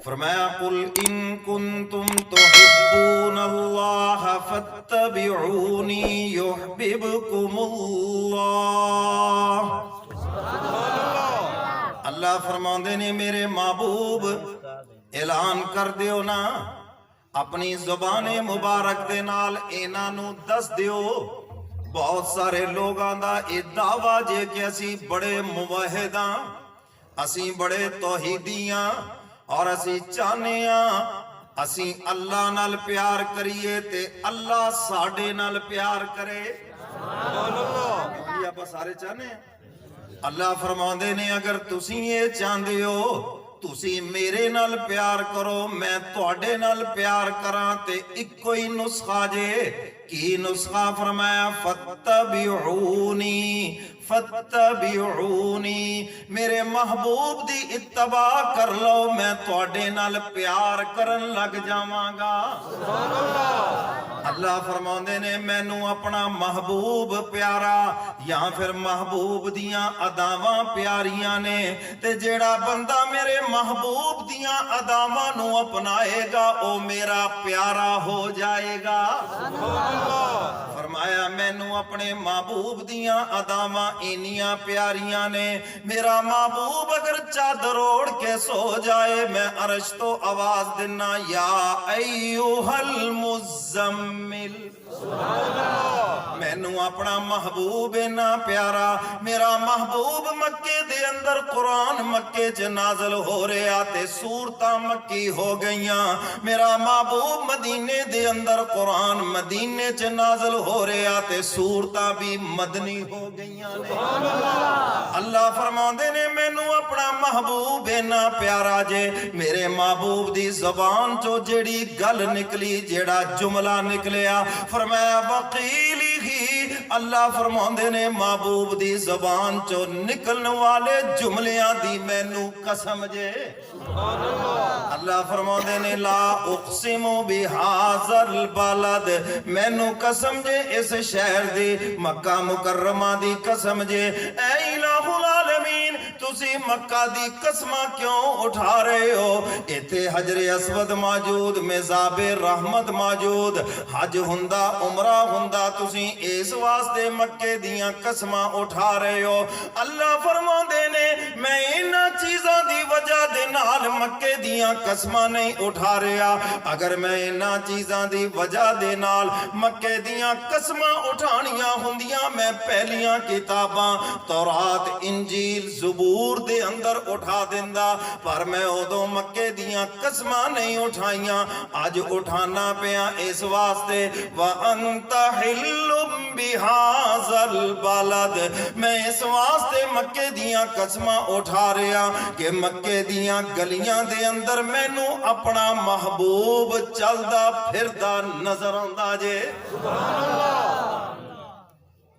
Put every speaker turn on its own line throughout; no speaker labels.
فرمایا قل ان کنتم تحبون اللہ فاتبعونی یحببکم اللہ۔ اللہ فرماندے نے میرے محبوب اعلان کر دیو نا اپنی زبان مبارک دے نال انہاں نوں دس دیو۔ بہت سارے لوگاں دا اے دعویٰ جے کہ اسی بڑے موحد ہاں، اسی بڑے توحیدی ہاں، اور اسی چاہنے ہاں اسی اللہ نال پیار کریے تے اللہ ساڈے نال پیار کرے۔ یہ آپ سارے چاہنے ہیں۔ اللہ فرماندے نے اگر تسی یہ چاہندے ہو تسی میرے نال پیار کرو میں تواڈے نال پیار کراں تے ایک کوئی نسخہ جے۔ کی نسخہ فرمایا فتبعونی فتبعونی، میرے محبوب دی اتباع کر لو میں تواڈے نال پیار کرن لگ جاواں گا۔ اللہ فرماندے نے مینوں اپنا محبوب پیارا یا پھر محبوب دیاں اداواں پیاریاں نے، تے جیڑا بندہ میرے محبوب دیاں اداواں نو اپنائے گا او میرا پیارا ہو جائے گا۔ فرمایا مینوں اپنے محبوب دیاں اداواں اینیاں پیاریاں نے، میرا محبوب اگر چادر اوڑھ کے سو جائے میں عرش تو آواز دینا یا ایوہ المزمل۔ مینوں اپنا محبوب اینا پیارا، میرا محبوب مکے دے اندر قرآن مکے چ نازل ہو رہے آتے سورتاں مکی ہو گئیاں، میرا محبوب مدینے دے اندر قرآن مدینے چ نازل ہو رہے آتے سورتاں بھی مدنی ہو گئیاں۔ اللہ فرماندے نے مینوں اپنا محبوب اینا پیارا جے میرے محبوب دی زبان چو جیڑی گل نکلی جیڑا جملہ نکلیا فرمایا وقیلی ہی، اللہ فرماندے نے محبوب دی زبان چو نکلن والے جملیاں دی مینوں قسم جے۔ اللہ فرماندے نے لا اقسم بہذا البلد، مینوں قسم جے اس شہر دی مکہ مکرمہ دی قسم جے۔ اے الہ العالمین تسی مکہ دی قسمہ کیوں اٹھا رہے ہو؟ ایتھے حجر اسود موجود، مزاب رحمت موجود، حج ہندا عمرہ ہندا، تسی اس واسطے مکے دیاں قسمہ اٹھا رہے ہو۔ اللہ فرماندے نے میں انہاں چیزاں دی وجہ دے نال مکے دیاں قسمہ نہیں اٹھا رہا، اگر میں انہاں چیزاں دی وجہ دے نال مکے دیاں قسمہ اٹھانیاں ہندیاں میں پہلیاں کتاباں تورات انجیل زبور دے اندر اٹھا دیندا، پر میں ادوں مکے دیاں قسمہ نہیں اٹھائیاں، آج اٹھانا پیا اس واسطے وَأَنْتَ حِلٌّ بِهَذَا الْبَلَدِ، میں اس واسطے مکے دیاں قسمہ اٹھا رہا کہ مکے دیاں گلیاں دے اندر مینوں اپنا محبوب چلدا پھردا نظر آندا جے۔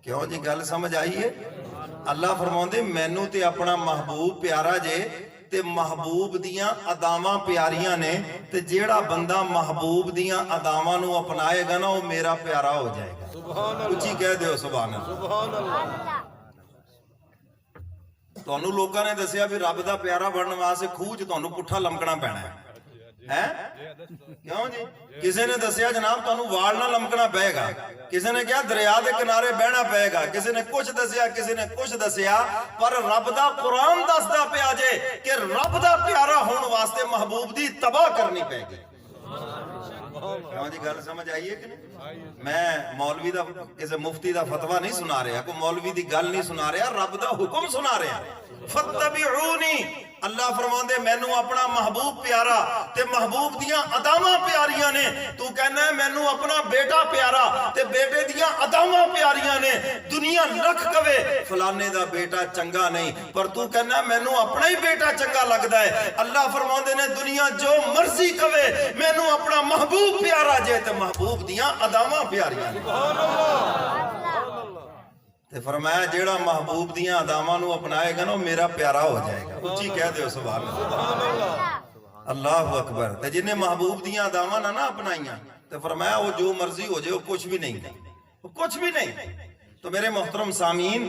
کیوں جی گل سمجھ آئی ہے؟ اللہ فرماندے مینوں تے اپنا محبوب پیارا جے تے محبوب دیاں اداواں پیاریاں نے، تے جیڑا بندہ محبوب دیاں اداواں نو اپنائے گا نا وہ میرا پیارا ہو جائے گا۔ اچھی کہہ دیو سبحان اللہ۔ تانوں لوکاں نے دسیا بھی رب دا پیارا بنن واسطے کھوہ چ تانوں پٹھا لمکنا پینا ہے۔ کیوں جی؟ کسی نے دسیا جناب تانوں وال نہ لمکنا پے گا، کسی نے کیا دریا دے کنارے بہنا پے گا، کسی نے کچھ دسیا کسی نے کچھ دسیا، پر رب دا قرآن دسدا پیا جے کہ رب دا پیارا ہون واسطے محبوب دی تباہ کرنی پے گی۔ کیوں جی گل سمجھ آئیے کہ نہیں؟ میں مولوی دا کسی مفتی دا فتوہ نہیں سنا رہا، کوئی مولوی دی گل نہیں سنا رہا، رب دا حکم سنا رہا۔ فتبعونی، اللہ فرماندے مینوں اپنا محبوب پیارا تے محبوب دیاں اداواں پیاریاں نے، تو کہنا ہے مینوں اپنا بیٹا پیارا تے بیٹے دیاں اداواں پیاریاں نے، دنیا لکھ کہے فلانے دا بیٹا چنگا نہیں پر تو کہنا ہے مینوں اپنا ہی بیٹا چنگا لگدا ہے۔ اللہ فرماندے نے دنیا جو مرضی کہے مینوں اپنا محبوب پیارا جے تے محبوب دیاں اداواں پیاریاں نے۔ تے فرمایا جیڑا محبوب دیاں اداواں نو اپنائے گا نا میرا پیارا ہو جائے گا۔ اچھی کہہ دیو سبحان اللہ۔ اللہ اکبر۔ تے جنہیں محبوب دیاں اداواں نہ اپنائیاں تے فرمایا وہ جو مرضی ہو جائے وہ کچھ بھی نہیں، وہ کچھ بھی نہیں۔ تو میرے محترم سامعین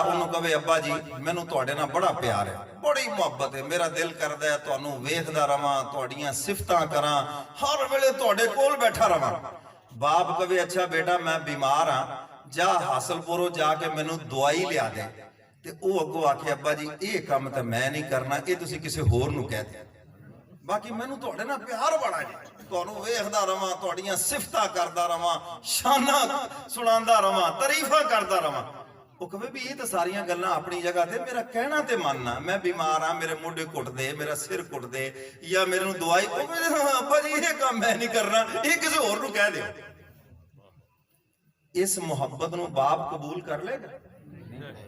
ਉਹਨੂੰ ਕਹੇ ਅੱਬਾ ਜੀ ਮੈਨੂੰ ਤੁਹਾਡੇ ਨਾਲ ਬੜਾ ਪਿਆਰ ਹੈ, ਬੜੀ ਮੁਹੱਬਤ ਹੈ, ਮੇਰਾ ਦਿਲ ਕਰਦਾ ਹੈ ਤੁਹਾਨੂੰ ਵੇਖਦਾ ਰਵਾਂ, ਤੁਹਾਡੀਆਂ ਸਿਫਤਾਂ ਕਰਾਂ, ਹਰ ਵੇਲੇ ਤੁਹਾਡੇ ਕੋਲ ਬੈਠਾ ਰਵਾਂ। ਬਾਪ ਕਹੇ ਅੱਛਾ ਬੇਟਾ ਮੈਂ ਬਿਮਾਰ ਹਾਂ, ਜਾ ਹਾਸਲਪੁਰੋਂ ਜਾ ਕੇ ਮੈਨੂੰ ਦਵਾਈ ਲਿਆ ਦੇ। ਤੇ ਉਹ ਅੱਗੋਂ ਆਖੇ ਅੱਬਾ ਜੀ ਇਹ ਕੰਮ ਤਾਂ ਮੈਂ ਨਹੀਂ ਕਰਨਾ, ਇਹ ਤੁਸੀਂ ਕਿਸੇ ਹੋਰ ਨੂੰ ਕਹਿ ਦਿਓ, ਬਾਕੀ ਮੈਨੂੰ ਤੁਹਾਡੇ ਨਾਲ ਪਿਆਰ ਬੜਾ ਜੀ, ਤੁਹਾਨੂੰ ਵੇਖਦਾ ਰਵਾਂ, ਤੁਹਾਡੀਆਂ ਸਿਫਤਾਂ ਕਰਦਾ ਰਵਾਂ, ਸ਼ਾਨਾਂ ਸੁਣਾਉਂਦਾ ਰਵਾਂ, ਤਾਰੀਫਾਂ ਕਰਦਾ ਰਵਾਂ। ਉਹ ਕਹੇ ਵੀ ਇਹ ਤਾਂ ਸਾਰੀਆਂ ਗੱਲਾਂ ਆਪਣੀ ਜਗ੍ਹਾ ਤੇ, ਮੇਰਾ ਕਹਿਣਾ ਤੇ ਮੰਨਣਾ, ਮੈਂ ਬਿਮਾਰ ਹਾਂ, ਮੇਰੇ ਮੋਢੇ ਘੁੱਟਦੇ, ਮੇਰਾ ਸਿਰ ਘੁੱਟਦੇ, ਜਾਂ ਮੇਰੇ ਨੂੰ ਦਵਾਈ, ਉਹ ਕਹਿੰਦੇ ਅੱਬਾ ਜੀ ਇਹ ਕੰਮ ਮੈਂ ਨਹੀਂ ਕਰਨਾ, ਇਹ ਕਿਸੇ ਹੋਰ ਨੂੰ ਕਹਿ ਦਿਓ। ਇਸ ਮੁਹੱਬਤ ਨੂੰ ਬਾਪ ਕਬੂਲ ਕਰ ਲੇਗਾ?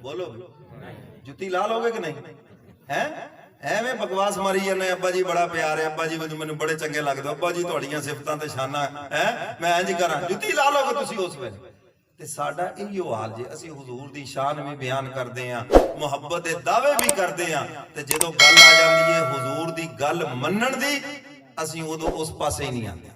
ਬੋਲੋ ਜੁੱਤੀ ਲਾ ਲੋਗੇ ਕਿ ਨਹੀਂ? ਹੈ ਐਵੇਂ ਬਕਵਾਸ ਮਾਰੀ ਜਾਂਦੇ ਅੱਬਾ ਜੀ ਬੜਾ ਪਿਆਰ ਹੈ, ਅੱਬਾ ਜੀ ਮੈਨੂੰ ਬੜੇ ਚੰਗੇ ਲੱਗਦੇ, ਅੱਬਾ ਜੀ ਤੁਹਾਡੀਆਂ ਸਿਫਤਾਂ ਤੇ ਸ਼ਾਨਾਂ ਹੈ, ਮੈਂ ਇੰਜ ਕਰਾਂ, ਜੁੱਤੀ ਲਾ ਲੋਗੇ ਤੁਸੀਂ ਉਸ ਵੇਲੇ। ਤੇ ਸਾਡਾ ਇਹੀਓ ਹਾਲ ਜੇ, ਅਸੀਂ ਹੁਜ਼ੂਰ ਦੀ ਸ਼ਾਨ ਵੀ ਬਿਆਨ ਕਰਦੇ ਆਂ, ਮੁਹੱਬਤ ਦੇ ਦਾਅਵੇ ਵੀ ਕਰਦੇ ਆਂ, ਤੇ ਜਦੋਂ ਗੱਲ ਆ ਜਾਂਦੀ ਹੈ ਹੁਜ਼ੂਰ ਦੀ ਗੱਲ ਮੰਨਣ ਦੀ, ਅਸੀਂ ਉਦੋਂ ਉਸ ਪਾਸੇ ਹੀ ਨਹੀਂ ਆਉਂਦੇ।